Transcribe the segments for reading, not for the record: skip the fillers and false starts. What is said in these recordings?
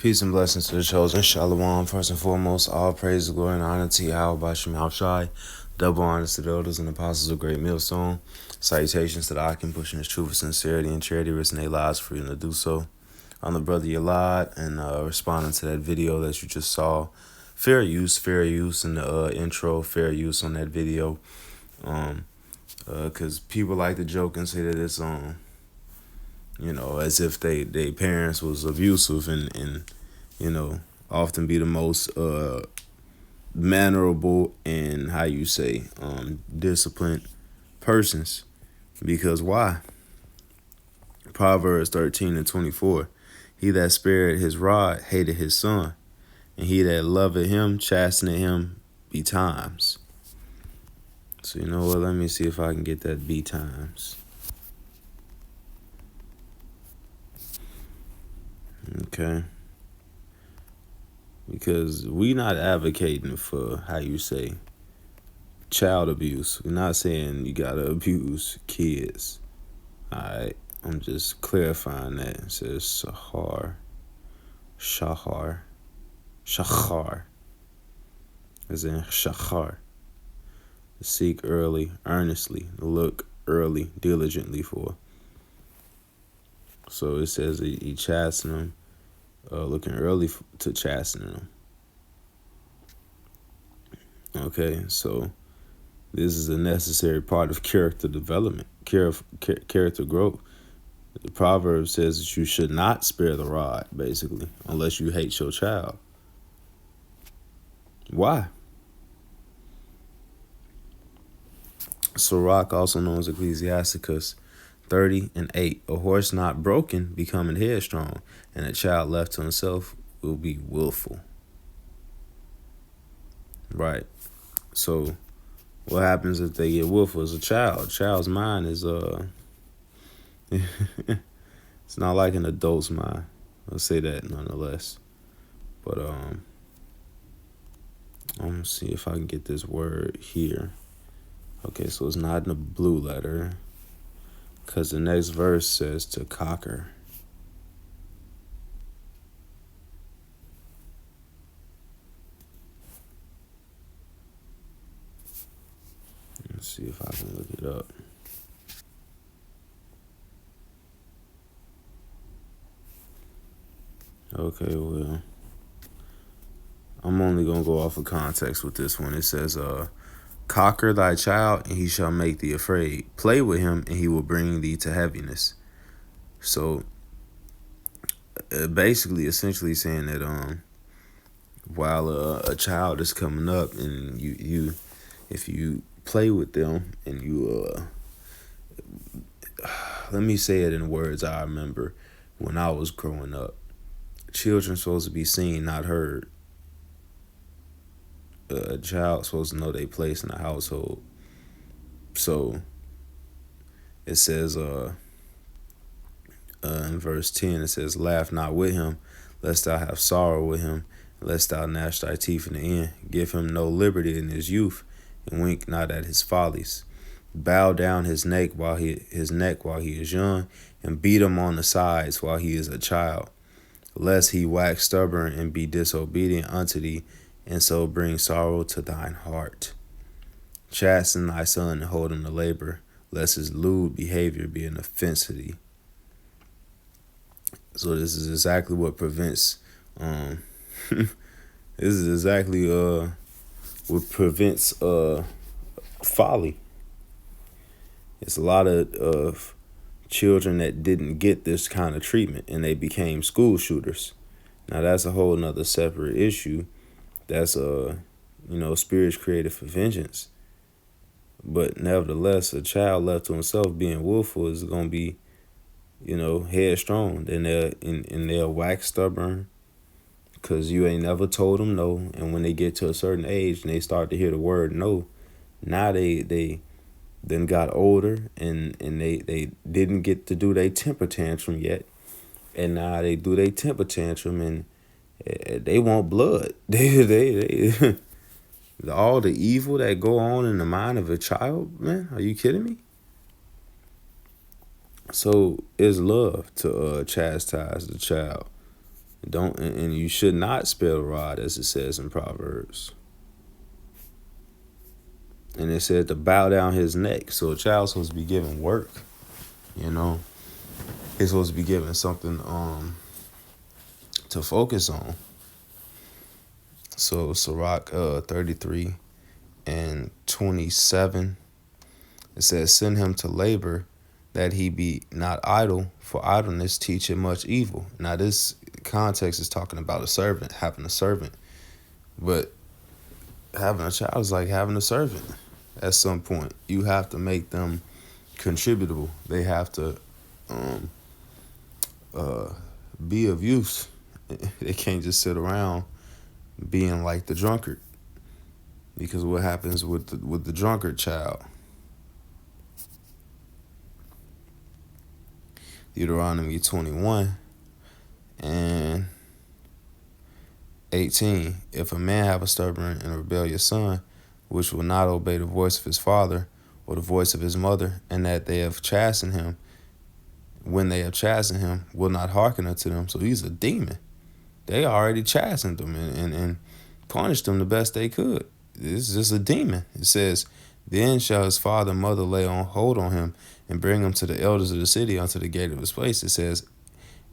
Peace and blessings to the chosen. Shalom. First and foremost, all praise, glory, and honor to Yahweh Shem Shai. Double honor to the elders and apostles of Great Millstone. Salutations to the Akim pushing his truth with sincerity and charity, risking their lives for you to do so. I'm the brother Yalad, and responding to that video that you just saw. Fair use in the intro. Fair use on that video. Because people like to joke and say that it's as if they parents was abusive and often be the most mannerable and disciplined persons. Because why? Proverbs 13:24. He that spared his rod hated his son, and he that loveth him chastened him betimes. So you know what? Let me see if I can get that betimes. Okay. Because we not advocating for child abuse. We're not saying you gotta abuse kids. Alright. I'm just clarifying that. It says Shahar. As in Shachar. Seek early, earnestly. Look early, diligently for. So it says he chastened them, looking early to chasten them. Okay, so this is a necessary part of character development, character growth. The proverb says that you should not spare the rod, basically, unless you hate your child. Why? Sirach, also known as Ecclesiasticus 30:8. A horse not broken becoming headstrong, and a child left to himself will be willful. Right. So what happens if they get willful as a child? Child's mind is it's not like an adult's mind. I'll say that nonetheless. But I'm gonna see if I can get this word here. Okay, so it's not in the blue letter, because the next verse says to cocker. Let's see if I can look it up. Okay, well, I'm only going to go off of context with this one. It says, cocker thy child, and he shall make thee afraid. Play with him, and he will bring thee to heaviness. So, essentially saying that while a child is coming up, and if you play with them, and let me say it in words I remember when I was growing up. Children supposed to be seen, not heard. A child supposed to know their place in the household. So it says in verse 10, it says, laugh not with him, lest thou have sorrow with him, lest thou gnash thy teeth in the end. Give him no liberty in his youth, and wink not at his follies. Bow down his neck while he is young, and beat him on the sides while he is a child, lest he wax stubborn and be disobedient unto thee, and so bring sorrow to thine heart. Chasten thy son and hold him to labor, lest his lewd behavior be an offense to thee. So this is exactly what prevents folly. It's a lot of children that didn't get this kind of treatment, and they became school shooters. Now that's a whole nother separate issue. That's spirits created for vengeance. But nevertheless, a child left to himself being willful is gonna be, headstrong. Then they'll wax stubborn, because you ain't never told them no. And when they get to a certain age and they start to hear the word no, now they then got older and they didn't get to do their temper tantrum yet. And now they do their temper tantrum and they want blood. They all the evil that go on in the mind of a child, man. Are you kidding me? So it's love to chastise the child. Don't and you should not spare the rod, as it says in Proverbs. And it said to bow down his neck. So a child's supposed to be given work, you know. He's supposed to be given something to focus on. So Sirach 33 and 27, it says, send him to labor that he be not idle, for idleness teacheth much evil. Now this context is talking about a servant, having a servant. But having a child is like having a servant. At some point, you have to make them contributable. They have to be of use. They can't just sit around being like the drunkard. Because what happens with the drunkard child? Deuteronomy 21 and 18. If a man have a stubborn and rebellious son, which will not obey the voice of his father or the voice of his mother, and that they have chastened him, when they have chastened him, will not hearken unto them. So he's a demon. They already chastened him and punished him the best they could. This is just a demon. It says, then shall his father and mother lay on hold on him and bring him to the elders of the city unto the gate of his place. It says,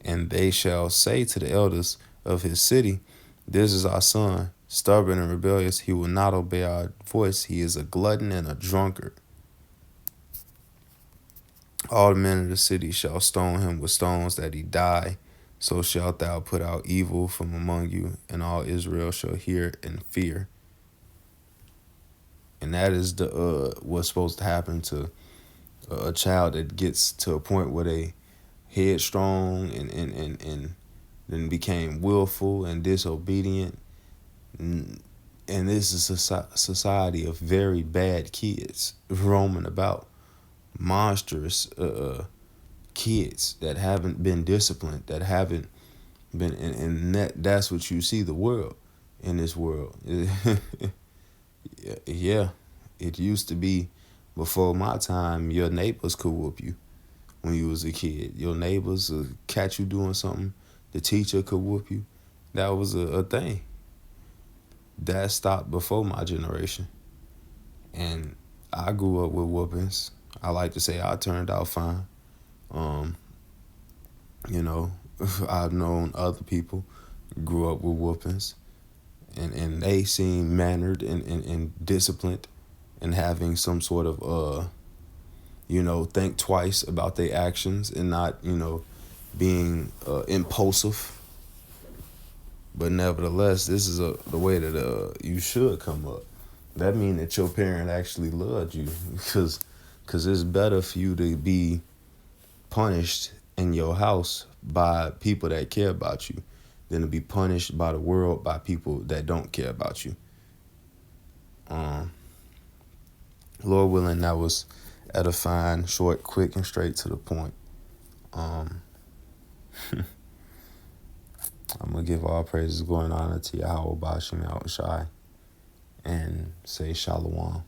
and they shall say to the elders of his city, this is our son, stubborn and rebellious. He will not obey our voice. He is a glutton and a drunkard. All the men of the city shall stone him with stones that he die. So shalt thou put out evil from among you, and all Israel shall hear and fear. And that is the what's supposed to happen to a child that gets to a point where they headstrong and then became willful and disobedient. And this is a society of very bad kids roaming about, monstrous kids that haven't been disciplined, that haven't been, and that's what you see the world in this world. Yeah, it used to be before my time, your neighbors could whoop you when you was a kid. Your neighbors would catch you doing something. The teacher could whoop you. That was a thing. That stopped before my generation. And I grew up with whoopings. I like to say I turned out fine. I've known other people grew up with whoopings. And they seem mannered and disciplined and having some sort of, think twice about their actions and not, being impulsive. But nevertheless, this is the way that you should come up. That means that your parent actually loved you, because it's better for you to be punished in your house by people that care about you than to be punished by the world by people that don't care about you. Lord willing, that was edifying, short, quick, and straight to the point. I'm going to give all praises, glory, and honor to Yahweh Bashim Yahushai and say Shalom.